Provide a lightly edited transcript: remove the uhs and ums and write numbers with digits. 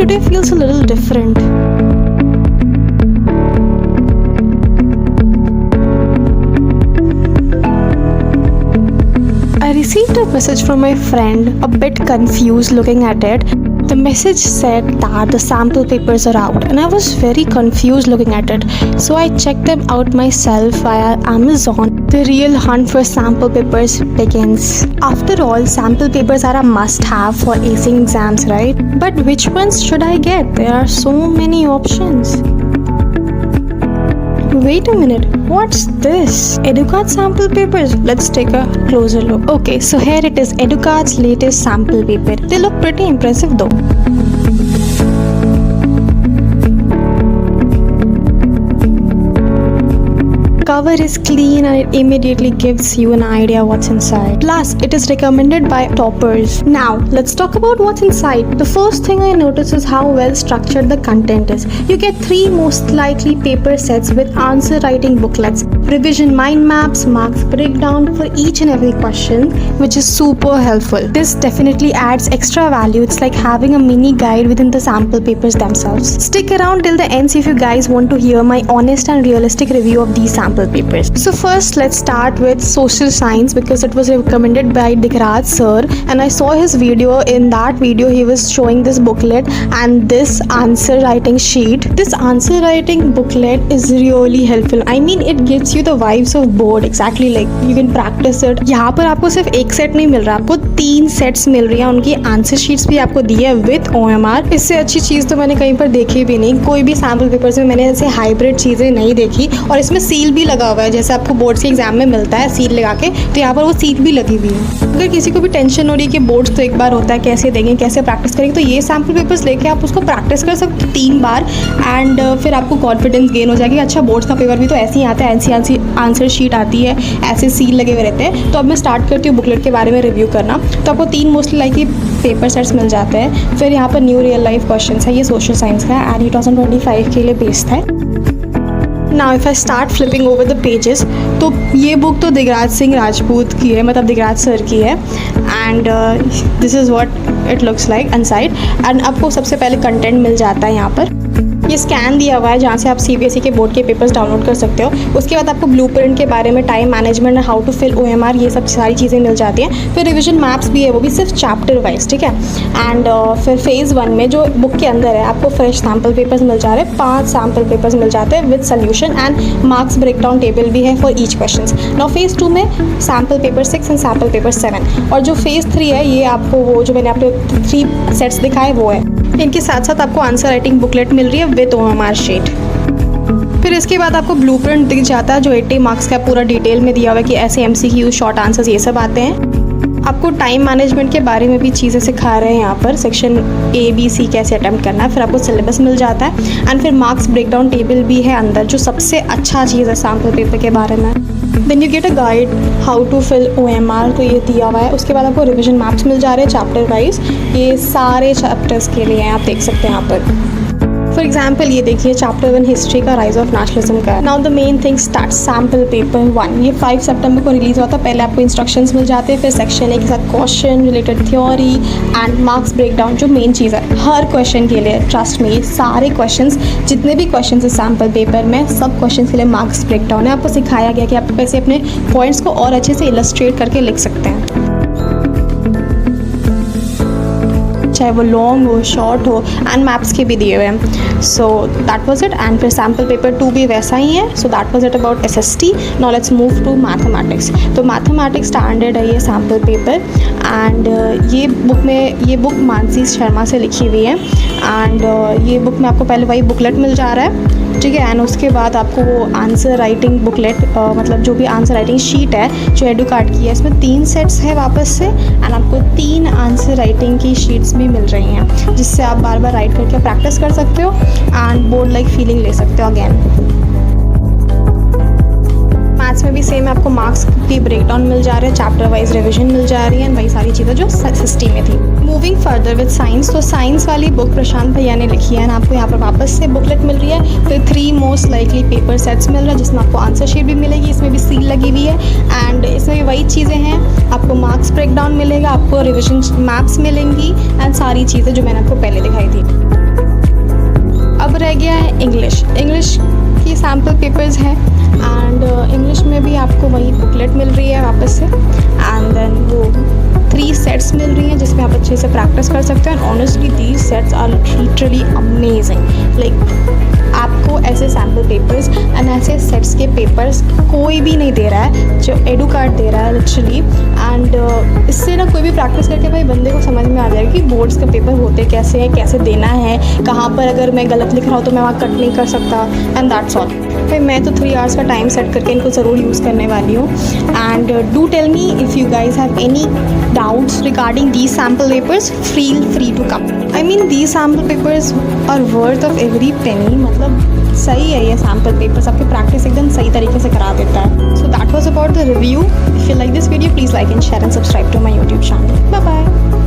today feels a little different. I received a message from my friend, a bit confused looking at it. The message said that the sample papers are out, and I was very confused looking at it. So I checked them out myself via Amazon. The real hunt for sample papers begins. After all, sample papers are a must-have for acing exams, right? But which ones should I get? There are so many options. Wait a minute, what's this? EduCard sample papers. Let's take a closer look. Okay, so here it is, EduCard's latest sample paper. They look pretty impressive though. Cover is clean and it immediately gives you an idea what's inside. Plus, it is recommended by toppers. Now, let's talk about what's inside. The first thing I notice is how well structured the content is. You get 3 most likely paper sets with answer writing booklets, revision mind maps, marks breakdown for each and every question, which is super helpful. This definitely adds extra value. It's like having a mini guide within the sample papers themselves. Stick around till the end if you guys want to hear my honest and realistic review of these sample papers. So first, let's start with social science because it was recommended by Digraj sir, and I saw his video. In that video, he was showing this booklet and this answer writing sheet. This answer writing booklet is really helpful. I mean, it gives you the vibes of board. Exactly, like you can practice it. यहाँ पर आपको सिर्फ एक set नहीं मिल रहा, आपको 3 sets मिल रही है. उनकी आंसर शीट्स भी आपको दी है विद OMR. इससे अच्छी चीज़ तो मैंने कहीं पर देखी भी नहीं. कोई भी सैम्पल पेपर्स में मैंने ऐसे हाइब्रिड चीज़ें नहीं देखी. और इसमें सील भी लगा हुआ है, जैसे आपको बोर्ड्स के एग्जाम में मिलता है सील लगा के, तो यहाँ पर वो सील भी लगी हुई है. अगर किसी को भी टेंशन हो रही है कि बोर्ड्स तो एक बार होता है, कैसे देंगे, कैसे प्रैक्टिस करेंगे, तो ये सैम्पल पेपर्स लेके आप उसको प्रैक्टिस कर सकते 3 बार एंड फिर आपको कॉन्फिडेंस गेन हो जाएगी. अच्छा, बोर्ड्स का पेपर भी तो ऐसे ही आता है, ऐसी आंसर शीट आती है, ऐसे सील लगे हुए रहते हैं. तो अब मैं स्टार्ट करती हूँ बुकलेट के बारे में रिव्यू करना. तो आपको 3 मोस्टली लाइक पेपर सेट्स मिल जाते हैं. फिर यहाँ पर न्यू रियल लाइफ क्वेश्चन है, ये सोशल साइंस का है एंड ये 2025 के लिए बेस्ड है. Now if I start flipping over the pages, तो ये बुक तो दिगराज सिंह राजपूत की है, मतलब दिगराज सर की है. And this is what it looks like inside. And आपको सबसे पहले कंटेंट मिल जाता है यहाँ पर. ये स्कैन दिया हुआ है जहाँ से आप CBSE के बोर्ड के पेपर्स डाउनलोड कर सकते हो. उसके बाद आपको ब्लूप्रिंट के बारे में, time management, how to fill OMR, ये सब सारी चीज़ें मिल जाती हैं. फिर रिविजन मैप्स भी है, वो भी सिर्फ चैप्टर वाइज, ठीक है. एंड फिर फेज़ 1 में जो बुक के अंदर है आपको फ्रेश सैम्पल पेपर्स मिल जा रहे हैं. 5 सैम्पल पेपर्स मिल जाते हैं with solution and marks breakdown table भी है for each question. Now phase 2 में sample paper 6 and sample paper 7. और जो फेज़ 3 है, ये आपको वो जो मैंने आपको 3 सेट्स दिखाए वो है. इनके साथ साथ आपको आंसर राइटिंग बुकलेट मिल रही है विद OMR शीट. फिर इसके बाद आपको ब्लूप्रिंट दिख जाता है जो 80 मार्क्स का पूरा डिटेल में दिया हुआ है कि ऐसे MCQ, शॉर्ट आंसर्स, ये सब आते हैं. आपको टाइम मैनेजमेंट के बारे में भी चीज़ें सिखा रहे हैं यहाँ पर. सेक्शन ABC कैसे अटैम्प्ट करना है. फिर आपको सिलेबस मिल जाता है एंड फिर मार्क्स ब्रेकडाउन टेबल भी है अंदर, जो सबसे अच्छा चीज़ है सैम्पल पेपर के बारे में. Then you get a guide how to fill OMR, तो ये दिया हुआ है. उसके बाद आपको रिविजन मैप्स मिल जा रहे हैं चैप्टर वाइज. ये सारे चैप्टर्स के लिए हैं, आप देख सकते हैं यहाँ पर. फॉर एग्जाम्पल ये देखिए चैप्टर 1 हिस्ट्री का, राइज ऑफ नेशनलिज्म का. Now the main thing start sample paper 1. ये 5 सितंबर को रिलीज हुआ था. पहले आपको इंस्ट्रक्शंस मिल जाते हैं, फिर सेक्शन A के साथ question, related theory and marks breakdown, जो मेन चीज़ है हर क्वेश्चन के लिए. ट्रस्ट में, ये सारे क्वेश्चंस, जितने भी क्वेश्चन है सैम्पल पेपर में, सब क्वेश्चन के लिए मार्क्स ब्रेकडाउन है. आपको सिखाया गया कि आप कैसे अपने पॉइंट्स को और अच्छे से इलस्ट्रेट करके लिख सकते हैं, चाहे वो लॉन्ग हो, शॉर्ट हो. एंड मैप्स के भी दिए हुए हैं. So that was it. And फिर सैम्पल पेपर 2 भी वैसा ही है. So that was it about SST. Now let's move to mathematics. तो मैथमेटिक्स स्टैंडर्ड है ये सैम्पल पेपर. एंड ये बुक मानसी शर्मा से लिखी हुई है. एंड ये बुक में आपको पहले वही बुकलेट मिल जा रहा है, ठीक है. एंड उसके बाद आपको वो आंसर राइटिंग बुकलेट, मतलब जो भी आंसर राइटिंग शीट है जो EduCard की है, इसमें 3 सेट्स है वापस से. एंड आपको 3 आंसर राइटिंग की शीट्स भी मिल रही हैं, जिससे आप बार बार राइट करके प्रैक्टिस कर सकते हो एंड बोर्ड लाइक फीलिंग ले सकते हो अगेन. मैथ्स में भी सेम आपको मार्क्स की ब्रेकडाउन मिल जा रहे हैं, चैप्टर वाइज रिविजन मिल जा रही है, वही सारी चीज़ें जो SST में थी. Moving further with science. तो साइंस वाली बुक प्रशांत भैया ने लिखी है. आपको यहाँ पर वापस से बुकलेट मिल रही है. फिर 3 मोस्ट लाइकली पेपर सेट्स मिल रहा है, जिसमें आपको आंसर शीट भी मिलेगी. इसमें भी सील लगी हुई है एंड इसमें भी वही चीज़ें हैं. आपको मार्क्स ब्रेकडाउन मिलेगा, आपको रिविजन मैप्स मिलेंगी एंड सारी चीज़ें जो मैंने आपको पहले दिखाई थी. इंग्लिश की सैम्पल पेपर्स हैं एंड इंग्लिश में भी आपको वही बुकलेट मिल रही है वापस से एंड देन वो 3 सेट्स मिल रही हैं जिसमें आप अच्छे से प्रैक्टिस कर सकते हैं and honestly these sets are literally amazing. Like आपको ऐसे सैम्पल पेपर्स एंड ऐसे सेट्स के पेपर्स कोई भी नहीं दे रहा है जो एडू कार्ड दे रहा है लिटरली एंड इससे ना कोई भी प्रैक्टिस करके भाई बंदे को समझ में आ जाएगा कि बोर्ड्स के पेपर होते कैसे हैं, कैसे देना है, कहाँ पर अगर मैं गलत लिख रहा हूँ तो मैं वहाँ कट नहीं कर सकता एंड दैट्स ऑल। भाई मैं तो 3 आवर्स का टाइम सेट करके इनको ज़रूर यूज़ करने वाली हूँ and do tell me if you guys have any doubts regarding these sample papers feel free to come. I mean these sample papers are worth of every penny. मतलब सही है ये सैम्पल पेपर्स, आपकी practice एकदम सही तरीके से करा देता है। So that was about the review. If you like this video please like and share and subscribe to my YouTube channel. Bye bye.